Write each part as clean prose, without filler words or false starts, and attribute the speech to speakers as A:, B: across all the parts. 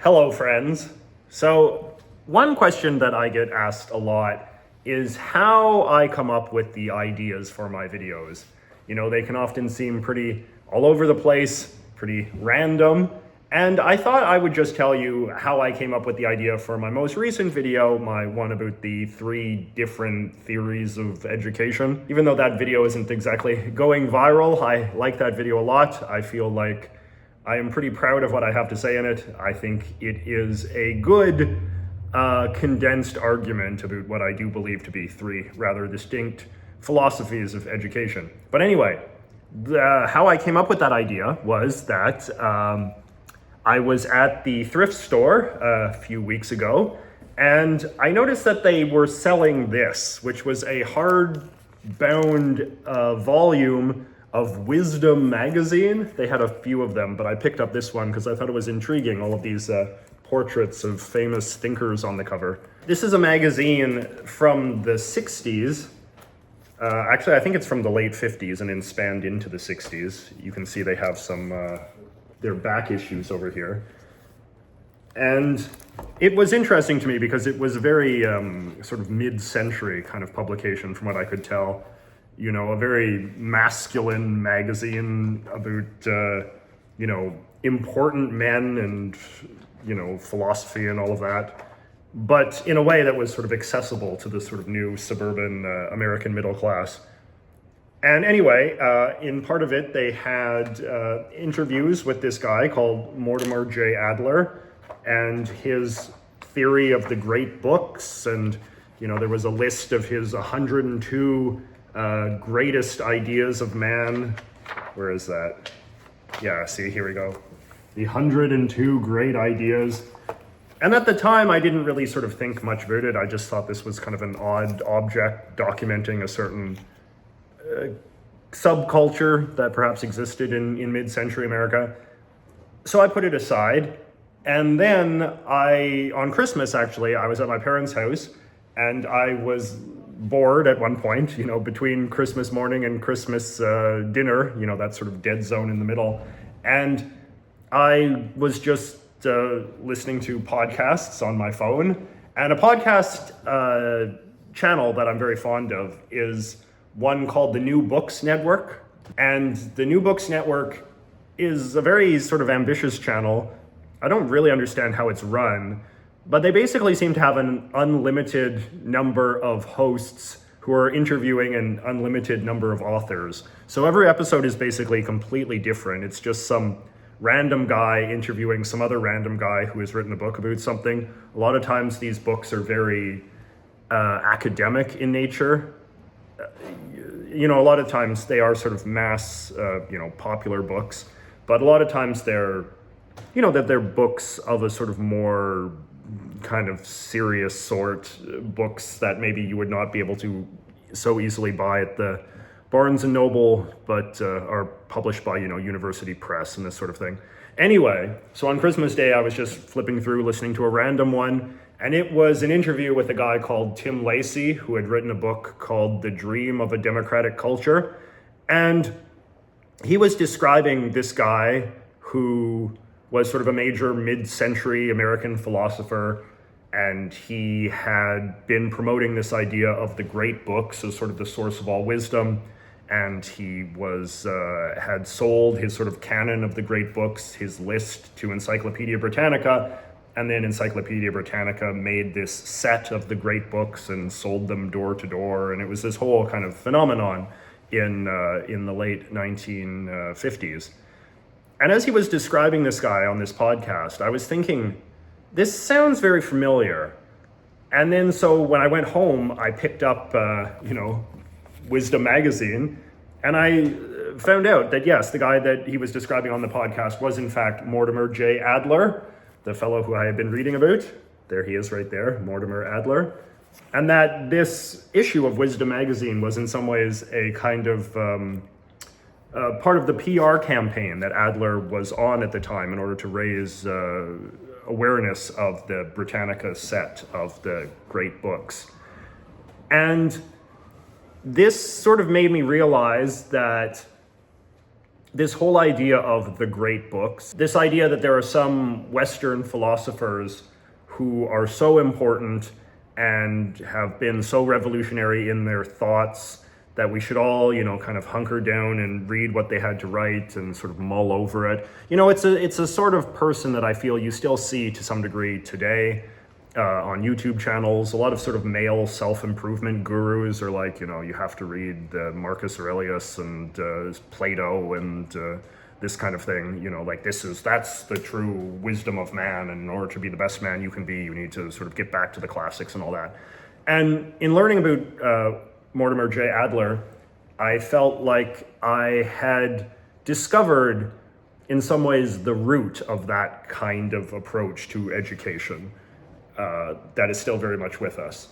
A: Hello, friends. So, one question that I get asked a lot is how I come up with the ideas for my videos. You know, they can often seem pretty all over the place, pretty random, and I thought I would just tell you how I came up with the idea for my most recent video, my one about the 3 different theories of education. Even though that video isn't exactly going viral, I like that video a lot. I feel like I am pretty proud of what I have to say in it. I think it is a good condensed argument about what I do believe to be 3 rather distinct philosophies of education. But anyway, how I came up with that idea was that I was at the thrift store a few weeks ago, and I noticed that they were selling this, which was a hard-bound volume of Wisdom magazine. They had a few of them, but I picked up this one because I thought it was intriguing, all of these portraits of famous thinkers on the cover. This is a magazine from the 60s. Actually, I think it's from the late 50s and then spanned into the 60s. You can see they have some, their back issues over here. And it was interesting to me because it was a very sort of mid-century kind of publication from what I could tell. You know, a very masculine magazine about, you know, important men and, you know, philosophy and all of that, but in a way that was sort of accessible to the sort of new suburban American middle class. And anyway, in part of it, they had interviews with this guy called Mortimer J. Adler and his theory of the great books. And, you know, there was a list of his 102 greatest ideas of man. Where is that? Yeah, see, here we go. The 102 great ideas. And at the time, I didn't really sort of think much about it. I just thought this was kind of an odd object documenting a certain subculture that perhaps existed in mid-century America. So I put it aside. And then on Christmas, actually, I was at my parents' house and I was bored at one point, you know, between Christmas morning and Christmas dinner, you know, that sort of dead zone in the middle. And I was just listening to podcasts on my phone. And a podcast channel that I'm very fond of is one called the New Books Network. And the New Books Network is a very sort of ambitious channel. I don't really understand how it's run, but they basically seem to have an unlimited number of hosts who are interviewing an unlimited number of authors. So every episode is basically completely different. It's just some random guy interviewing some other random guy who has written a book about something. A lot of times these books are very academic in nature. You know, a lot of times they are sort of mass, you know, popular books, but a lot of times they're, you know, that they're books of a sort of more kind of serious sort, books that maybe you would not be able to so easily buy at the Barnes and Noble, but are published by, you know, university press and this sort of thing. Anyway, so on Christmas Day, I was just flipping through, listening to a random one, and it was an interview with a guy called Tim Lacey, who had written a book called The Dream of a Democratic Culture. And he was describing this guy who was sort of a major mid-century American philosopher, and he had been promoting this idea of the great books as sort of the source of all wisdom, and he was had sold his sort of canon of the great books, his list, to Encyclopedia Britannica, and then Encyclopedia Britannica made this set of the great books and sold them door to door, and it was this whole kind of phenomenon in the late 1950s. And as he was describing this guy on this podcast, I was thinking, this sounds very familiar. And then so when I went home, I picked up, you know, Wisdom magazine, and I found out that yes, the guy that he was describing on the podcast was in fact Mortimer J. Adler, the fellow who I had been reading about. There he is right there, Mortimer Adler. And that this issue of Wisdom magazine was in some ways a kind of part of the PR campaign that Adler was on at the time in order to raise awareness of the Britannica set of the great books. And this sort of made me realize that this whole idea of the great books, this idea that there are some Western philosophers who are so important and have been so revolutionary in their thoughts that we should all, kind of hunker down and read what they had to write and sort of mull over it. It's a sort of person that I feel you still see to some degree today on YouTube channels. A lot of sort of male self-improvement gurus are like, you have to read Marcus Aurelius and Plato and this kind of thing, like that's the true wisdom of man, and in order to be the best man you can be, you need to sort of get back to the classics and all that. And in learning about Mortimer J. Adler, I felt like I had discovered in some ways the root of that kind of approach to education that is still very much with us.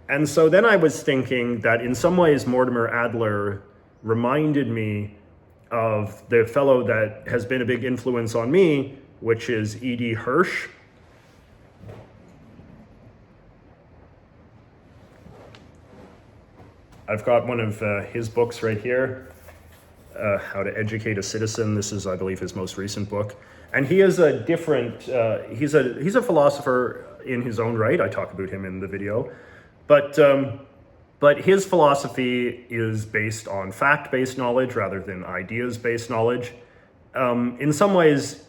A: And so then I was thinking that in some ways Mortimer Adler reminded me of the fellow that has been a big influence on me, which is E.D. Hirsch. I've got one of his books right here, How to Educate a Citizen. This is, I believe, his most recent book. And he is a different, he's a philosopher in his own right. I talk about him in the video. But his philosophy is based on fact-based knowledge rather than ideas-based knowledge. In some ways,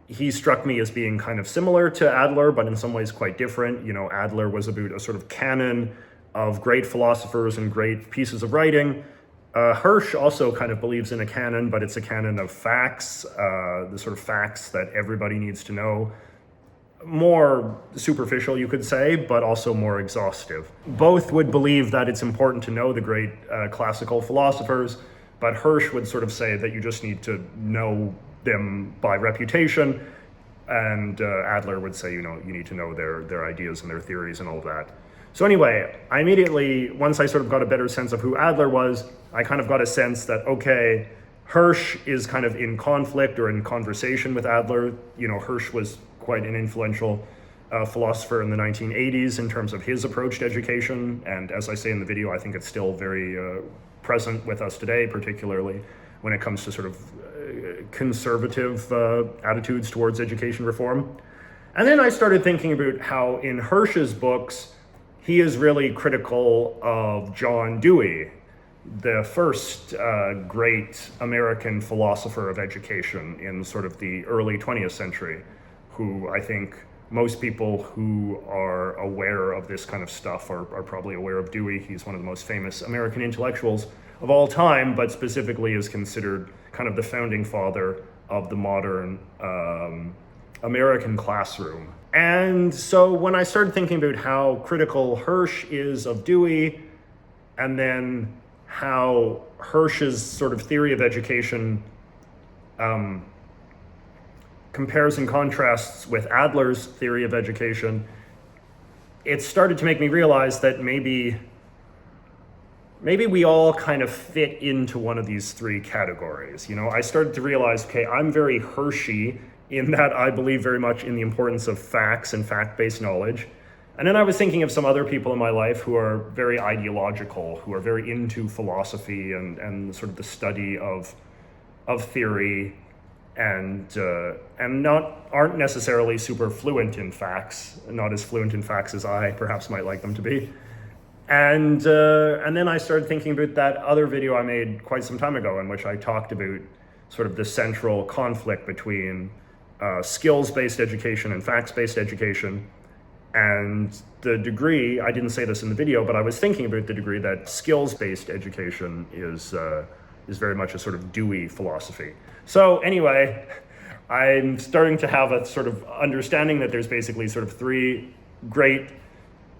A: he struck me as being kind of similar to Adler, but in some ways quite different. Adler was about a sort of canon of great philosophers and great pieces of writing. Hirsch also kind of believes in a canon, but it's a canon of facts, the sort of facts that everybody needs to know. More superficial, you could say, but also more exhaustive. Both would believe that it's important to know the great classical philosophers, but Hirsch would sort of say that you just need to know them by reputation, and Adler would say, you need to know their ideas and their theories and all of that. So anyway, I immediately, once I sort of got a better sense of who Adler was, I kind of got a sense that, okay, Hirsch is kind of in conflict or in conversation with Adler. Hirsch was quite an influential philosopher in the 1980s in terms of his approach to education. And as I say in the video, I think it's still very present with us today, particularly when it comes to sort of conservative attitudes towards education reform. And then I started thinking about how in Hirsch's books, he is really critical of John Dewey, the first great American philosopher of education in sort of the early 20th century, who I think most people who are aware of this kind of stuff are probably aware of Dewey. He's one of the most famous American intellectuals of all time, but specifically is considered kind of the founding father of the modern American classroom. And so when I started thinking about how critical Hirsch is of Dewey, and then how Hirsch's sort of theory of education compares and contrasts with Adler's theory of education, it started to make me realize that maybe we all kind of fit into one of these three categories. I started to realize, okay, I'm very Hirschi in that I believe very much in the importance of facts and fact-based knowledge. And then I was thinking of some other people in my life who are very ideological, who are very into philosophy and sort of the study of theory, and aren't necessarily super fluent in facts, not as fluent in facts as I perhaps might like them to be. And then I started thinking about that other video I made quite some time ago in which I talked about sort of the central conflict between skills-based education and facts-based education. And the degree, I didn't say this in the video, but I was thinking about the degree that skills-based education is very much a sort of Dewey philosophy. So anyway, I'm starting to have a sort of understanding that there's basically sort of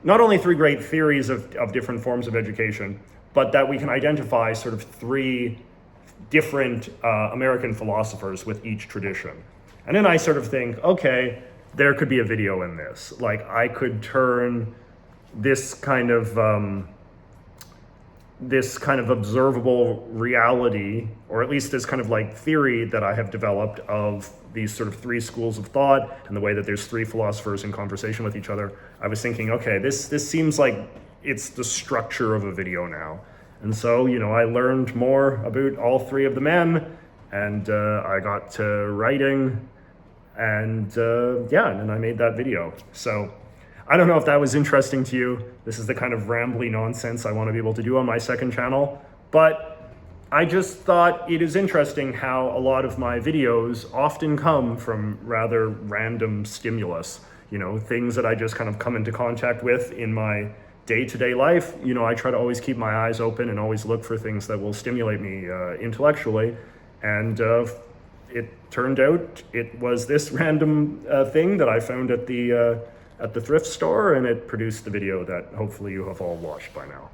A: not only three great theories of different forms of education, but that we can identify sort of three different American philosophers with each tradition. And then I sort of think, okay, there could be a video in this. Like I could turn this kind of observable reality, or at least this kind of like theory that I have developed of these sort of three schools of thought and the way that there's three philosophers in conversation with each other. I was thinking, okay, this seems like it's the structure of a video now. And so, I learned more about all three of the men, and I got to writing, and yeah, and I made that video. So I don't know if that was interesting to you. This is the kind of rambly nonsense I want to be able to do on my second channel, but I just thought it is interesting how a lot of my videos often come from rather random stimulus, you know, things that I just kind of come into contact with in my day-to-day life. You know, I try to always keep my eyes open and always look for things that will stimulate me intellectually. And it turned out it was this random thing that I found at the thrift store, and it produced the video that hopefully you have all watched by now.